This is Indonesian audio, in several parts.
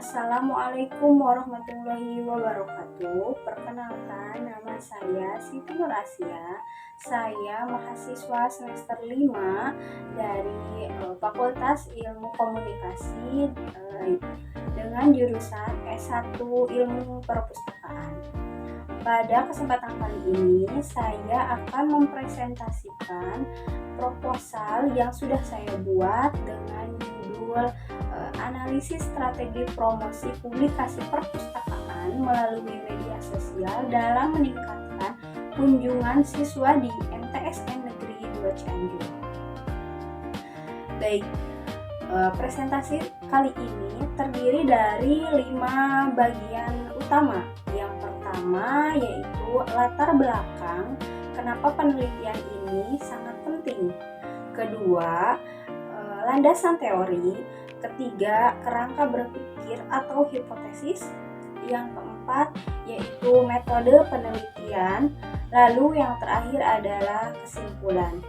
Assalamualaikum warahmatullahi wabarakatuh. Perkenalkan, nama saya Siti Nur Asia. Saya mahasiswa semester 5 dari Fakultas Ilmu Komunikasi dengan jurusan S1 Ilmu Perpustakaan. Pada kesempatan kali ini, saya akan mempresentasikan proposal yang sudah saya buat dengan judul analisis strategi promosi publikasi perpustakaan melalui media sosial dalam meningkatkan kunjungan siswa di MTSN Negeri 2 Cianjur. Baik, presentasi kali ini terdiri dari 5 bagian utama. Yang pertama yaitu latar belakang kenapa penelitian ini sangat penting. Kedua, landasan teori. Ketiga, kerangka berpikir atau hipotesis. Yang keempat yaitu metode penelitian. Lalu yang terakhir adalah kesimpulan.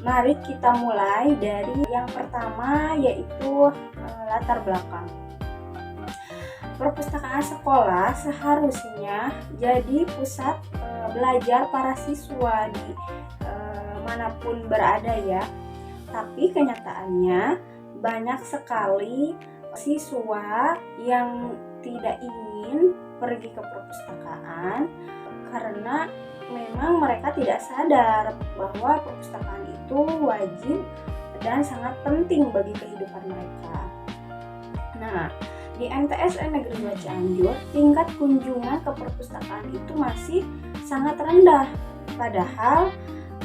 Mari kita mulai dari yang pertama yaitu latar belakang. Perpustakaan sekolah seharusnya jadi pusat belajar para siswa di manapun berada ya. Tapi kenyataannya banyak sekali siswa yang tidak ingin pergi ke perpustakaan karena memang mereka tidak sadar bahwa perpustakaan itu wajib dan sangat penting bagi kehidupan mereka. Nah, di MTSN Negeri 2 Cianjur, tingkat kunjungan ke perpustakaan itu masih sangat rendah. Padahal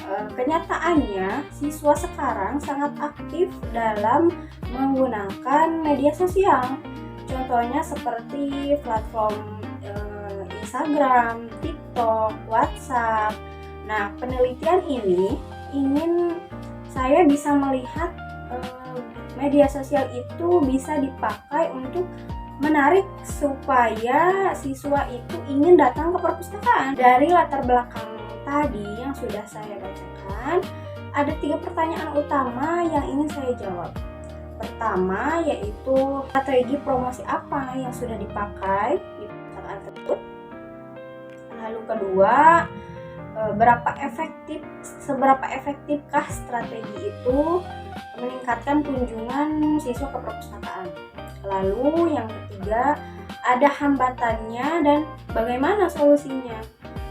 kenyataannya siswa sekarang sangat aktif dalam menggunakan media sosial. Contohnya seperti platform Instagram, TikTok, WhatsApp. Nah, penelitian ini ingin saya bisa melihat media sosial itu bisa dipakai untuk menarik supaya siswa itu ingin datang ke perpustakaan. Dari latar belakang tadi yang sudah saya bacakan, ada 3 pertanyaan utama yang ingin saya jawab. Pertama yaitu strategi promosi apa yang sudah dipakai di perpustakaan tersebut. Lalu kedua, seberapa efektifkah strategi itu meningkatkan kunjungan siswa ke perpustakaan. Lalu yang ketiga, ada hambatannya dan bagaimana solusinya.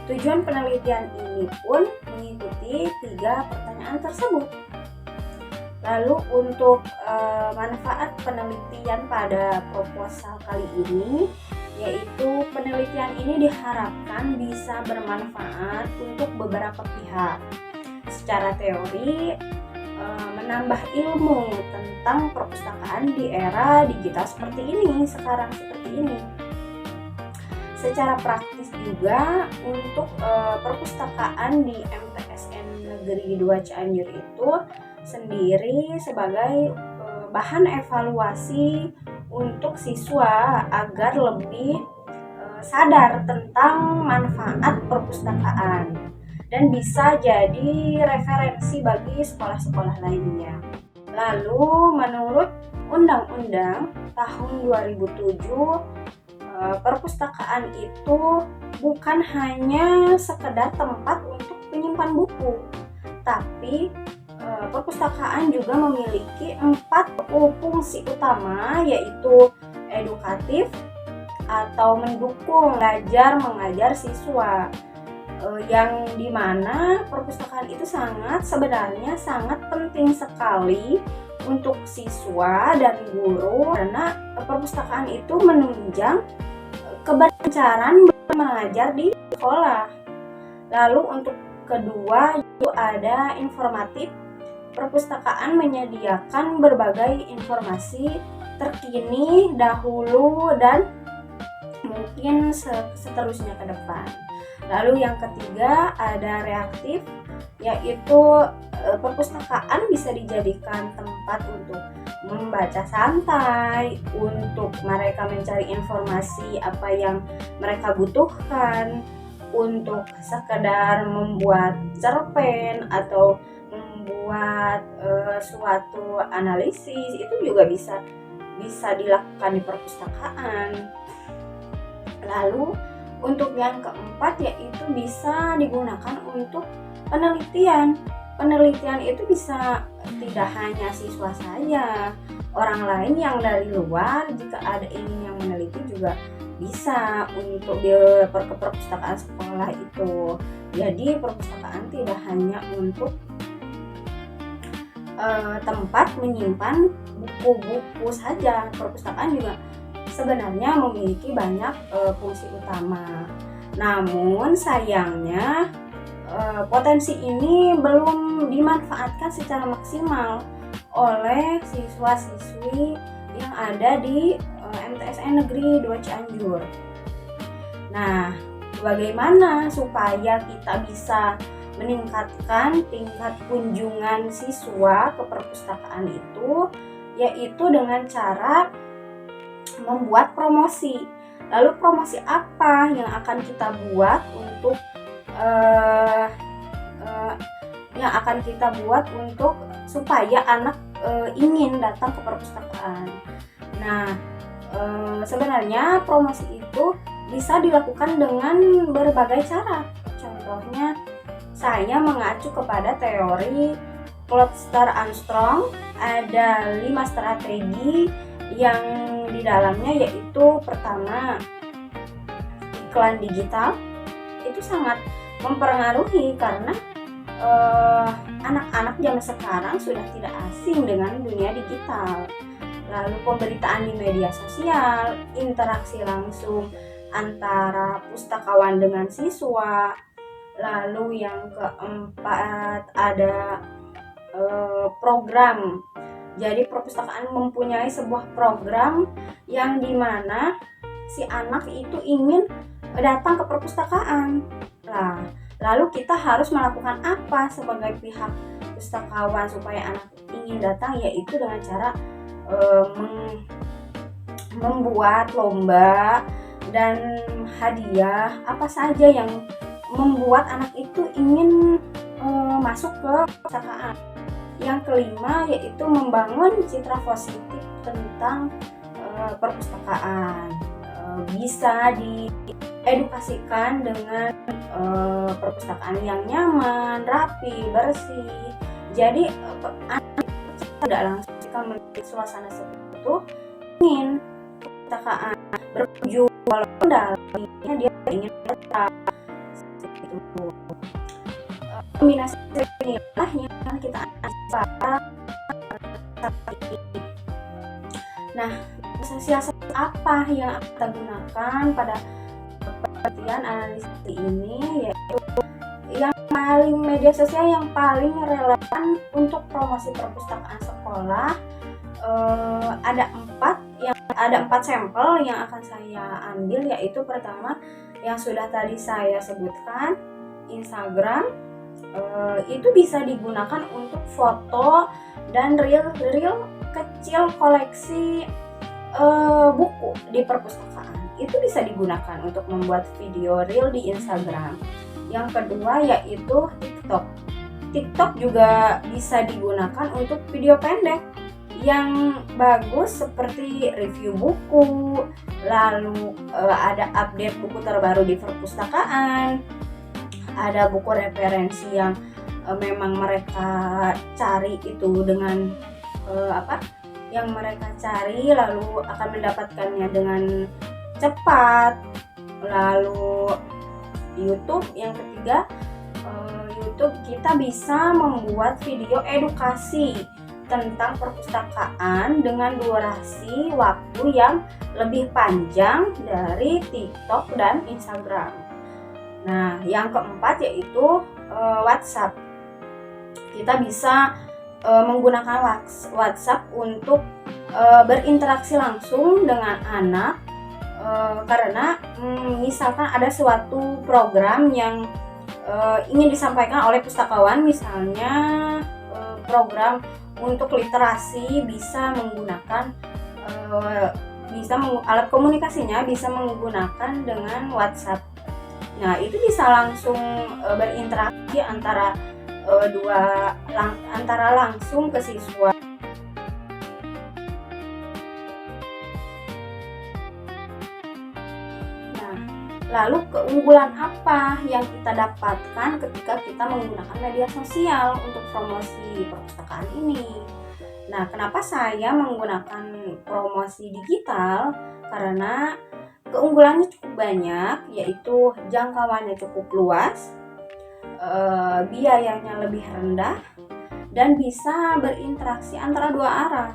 Tujuan penelitian ini pun mengikuti 3 pertanyaan tersebut. Lalu untuk manfaat penelitian pada proposal kali ini, yaitu penelitian ini diharapkan bisa bermanfaat untuk beberapa pihak. Secara teori, menambah ilmu tentang perpustakaan di era digital seperti ini, sekarang seperti ini. Secara praktis juga untuk perpustakaan di MTSN Negeri 2 Cianjur itu sendiri sebagai bahan evaluasi untuk siswa agar lebih sadar tentang manfaat perpustakaan dan bisa jadi referensi bagi sekolah-sekolah lainnya. Lalu menurut Undang-Undang tahun 2007, perpustakaan itu bukan hanya sekedar tempat untuk menyimpan buku, tapi perpustakaan juga memiliki 4 fungsi utama, yaitu edukatif atau mendukung belajar mengajar siswa, yang dimana perpustakaan itu sebenarnya sangat penting sekali untuk siswa dan guru karena perpustakaan itu menunjang keberlancaran mengajar di sekolah. Lalu untuk kedua itu ada informatif. Perpustakaan menyediakan berbagai informasi terkini, dahulu, dan mungkin seterusnya ke depan. Lalu yang ketiga ada reaktif, yaitu perpustakaan bisa dijadikan tempat untuk membaca santai, untuk mereka mencari informasi apa yang mereka butuhkan, untuk sekedar membuat cerpen atau membuat suatu analisis, itu juga bisa bisa dilakukan di perpustakaan. Lalu untuk yang keempat yaitu bisa digunakan untuk penelitian. Penelitian itu bisa tidak hanya siswa saja, orang lain yang dari luar jika ada ingin yang meneliti juga bisa untuk di perpustakaan sekolah itu. Jadi perpustakaan tidak hanya untuk tempat menyimpan buku-buku saja. Perpustakaan juga sebenarnya memiliki banyak fungsi utama. Namun sayangnya potensi ini belum dimanfaatkan secara maksimal oleh siswa-siswi yang ada di MTSN Negeri 2 Cianjur. Nah, bagaimana supaya kita bisa meningkatkan tingkat kunjungan siswa ke perpustakaan itu, yaitu dengan cara membuat promosi. Lalu promosi apa yang akan kita buat untuk supaya anak ingin datang ke perpustakaan. Nah, sebenarnya promosi itu bisa dilakukan dengan berbagai cara. Contohnya, saya mengacu kepada teori Cluster Armstrong. Ada 5 strategi yang di dalamnya, yaitu pertama, iklan digital. Itu sangat mempengaruhi karena anak-anak zaman sekarang sudah tidak asing dengan dunia digital. Lalu pemberitaan di media sosial, interaksi langsung antara pustakawan dengan siswa. Lalu yang keempat ada program. Jadi perpustakaan mempunyai sebuah program yang dimana si anak itu ingin datang ke perpustakaan. Nah, lalu kita harus melakukan apa sebagai pihak pustakawan supaya anak ingin datang, yaitu dengan cara membuat lomba dan hadiah apa saja yang membuat anak itu ingin masuk ke perpustakaan. Yang kelima yaitu membangun citra positif tentang perpustakaan. Bisa diedukasikan dengan perpustakaan yang nyaman, rapi, bersih. Jadi anak tidak langsung jika melihat suasana seperti itu ingin perpustakaan berkunjung, walaupun dalamnya dia ingin datang. Kombinasi inilah yang kita analisis. Nah, siasat apa yang kita gunakan pada penelitian analisis ini, yaitu media sosial yang paling relevan untuk promosi perpustakaan sekolah. Ada empat sampel yang akan saya ambil, yaitu pertama yang sudah tadi saya sebutkan, Instagram. Itu bisa digunakan untuk foto dan reel kecil koleksi buku di perpustakaan. Itu bisa digunakan untuk membuat video reel di Instagram. Yang kedua yaitu TikTok. TikTok juga bisa digunakan untuk video pendek yang bagus seperti review buku, lalu ada update buku terbaru di perpustakaan, ada buku referensi yang memang mereka cari itu dengan yang mereka cari, lalu akan mendapatkannya dengan cepat. Lalu YouTube, yang ketiga, YouTube kita bisa membuat video edukasi tentang perpustakaan dengan durasi waktu yang lebih panjang dari TikTok dan Instagram. Nah, yang keempat yaitu WhatsApp. Kita bisa menggunakan WhatsApp untuk berinteraksi langsung dengan anak, karena misalkan ada suatu program yang ingin disampaikan oleh pustakawan, misalnya program untuk literasi, bisa menggunakan alat komunikasinya bisa menggunakan dengan WhatsApp. Nah, itu bisa langsung berinteraksi antara langsung ke siswa. Lalu keunggulan apa yang kita dapatkan ketika kita menggunakan media sosial untuk promosi perpustakaan ini? Nah, kenapa saya menggunakan promosi digital? Karena keunggulannya cukup banyak, yaitu jangkauannya cukup luas, biayanya lebih rendah, dan bisa berinteraksi antara dua arah.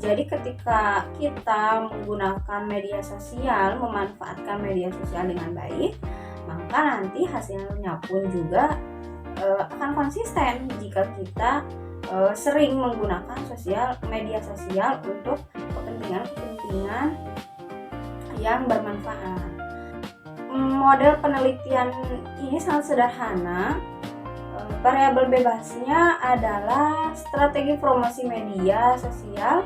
Jadi ketika kita menggunakan media sosial, memanfaatkan media sosial dengan baik, maka nanti hasilnya pun juga akan konsisten jika kita sering menggunakan media sosial untuk kepentingan yang bermanfaat. Model penelitian ini sangat sederhana. Variabel bebasnya adalah strategi promosi media sosial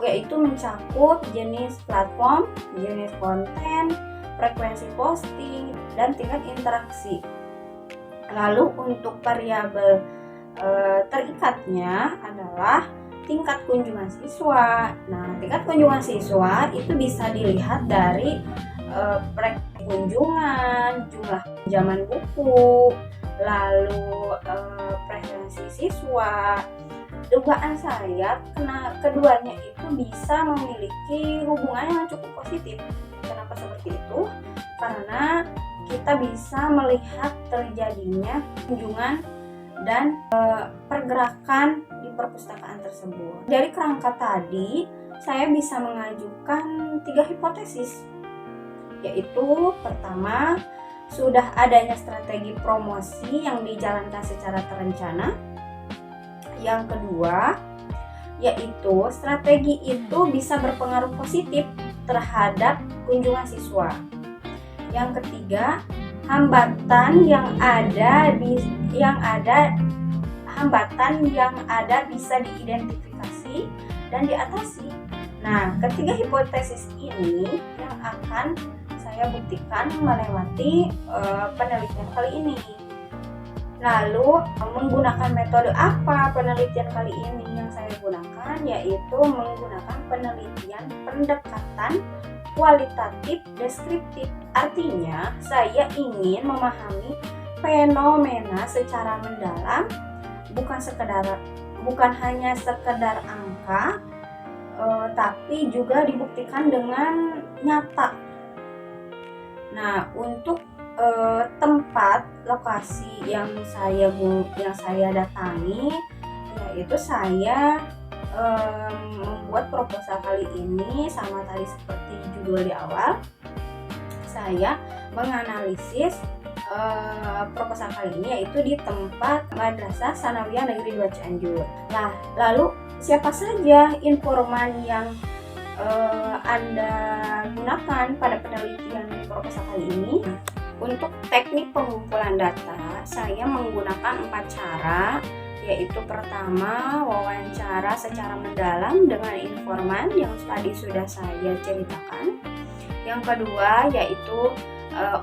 yaitu mencakup jenis platform, jenis konten, frekuensi posting, dan tingkat interaksi. Lalu untuk variabel terikatnya adalah tingkat kunjungan siswa. Nah, tingkat kunjungan siswa itu bisa dilihat dari kunjungan, jumlah pinjaman buku, lalu preferensi siswa. Dugaan saya keduanya itu bisa memiliki hubungan yang cukup positif. Kenapa seperti itu? Karena kita bisa melihat terjadinya kunjungan dan pergerakan di perpustakaan tersebut. Dari kerangka tadi, saya bisa mengajukan 3 hipotesis, yaitu pertama, sudah adanya strategi promosi yang dijalankan secara terencana. Yang kedua, yaitu strategi itu bisa berpengaruh positif terhadap kunjungan siswa. Yang ketiga, hambatan yang ada bisa diidentifikasi dan diatasi. Nah, ketiga hipotesis ini yang akan saya buktikan melewati penelitian kali ini. Lalu, menggunakan metode apa penelitian kali ini yang saya gunakan? Yaitu menggunakan penelitian pendekatan kualitatif deskriptif. Artinya, saya ingin memahami fenomena secara mendalam, bukan hanya sekedar angka, tapi juga dibuktikan dengan nyata. Nah, untuk tempat lokasi yang saya datangi, yaitu saya membuat proposal kali ini sama tadi seperti judul di awal, saya menganalisis proposal kali ini yaitu di tempat Madrasah Sanawiyah Negeri 2 Cianjur. Nah, lalu siapa saja informan yang Anda gunakan pada penelitian proposal kali ini? Untuk teknik pengumpulan data, saya menggunakan 4 cara, yaitu pertama, wawancara secara mendalam dengan informan yang tadi sudah saya ceritakan. Yang kedua, yaitu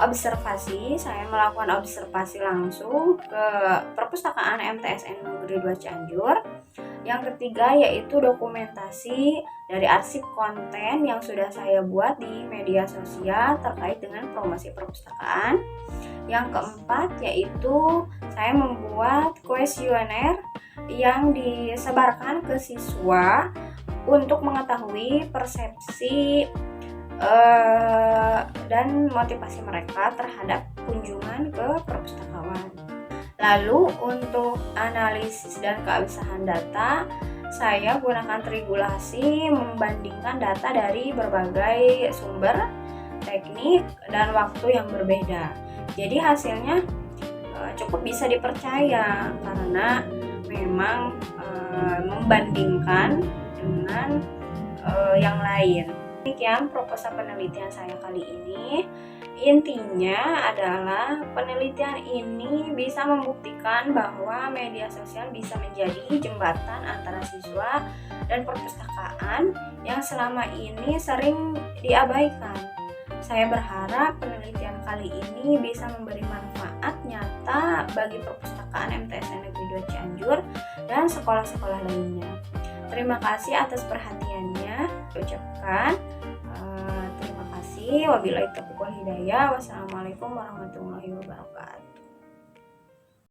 observasi. Saya melakukan observasi langsung ke perpustakaan MTSN Negeri 2 Cianjur. Yang ketiga, yaitu dokumentasi dari arsip konten yang sudah saya buat di media sosial terkait dengan promosi perpustakaan. Yang keempat, yaitu saya membuat kuesioner yang disebarkan ke siswa untuk mengetahui persepsi dan motivasi mereka terhadap kunjungan ke perpustakaan. Lalu untuk analisis dan keabsahan data, saya gunakan triangulasi membandingkan data dari berbagai sumber, teknik, dan waktu yang berbeda. Jadi hasilnya cukup bisa dipercaya karena memang membandingkan dengan yang lain. Demikian proposal penelitian saya kali ini. Intinya adalah penelitian ini bisa membuktikan bahwa media sosial bisa menjadi jembatan antara siswa dan perpustakaan yang selama ini sering diabaikan. Saya berharap penelitian kali ini bisa memberi manfaat nyata bagi perpustakaan MTSN Negeri 2 Cianjur dan sekolah-sekolah lainnya. Terima kasih atas perhatiannya. Ucapkan terima kasih. Wabillahi taufiq wal hidayah. Wassalamualaikum warahmatullahi wabarakatuh.